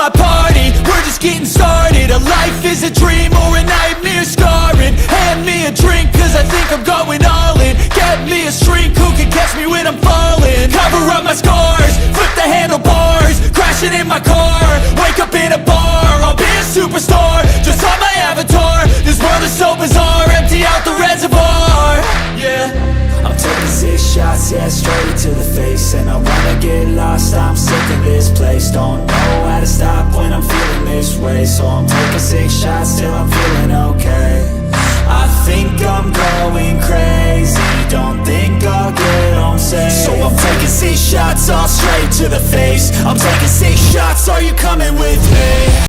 my party, we're just getting started. A life is a dream or a nightmare scarring. Hand me a drink cause I think I'm going all in. Get me a shrink who can catch me when I'm falling. Cover up my scars, flip the handlebars, crashing in my car, wake up in a bar. I'll be a superstar, just on my avatar. This world is so bizarre, empty out the reservoir. Yeah, I'm taking 6 shots, yeah, straight to the face. And I wanna get lost, I'm sick of this place. Don't know how to stop when I'm feeling this way. So I'm taking 6 shots till I'm feeling okay. I think I'm going crazy, don't think I'll get home safe. So I'm taking 6 shots, all straight to the face. I'm taking 6 shots, are you coming with me?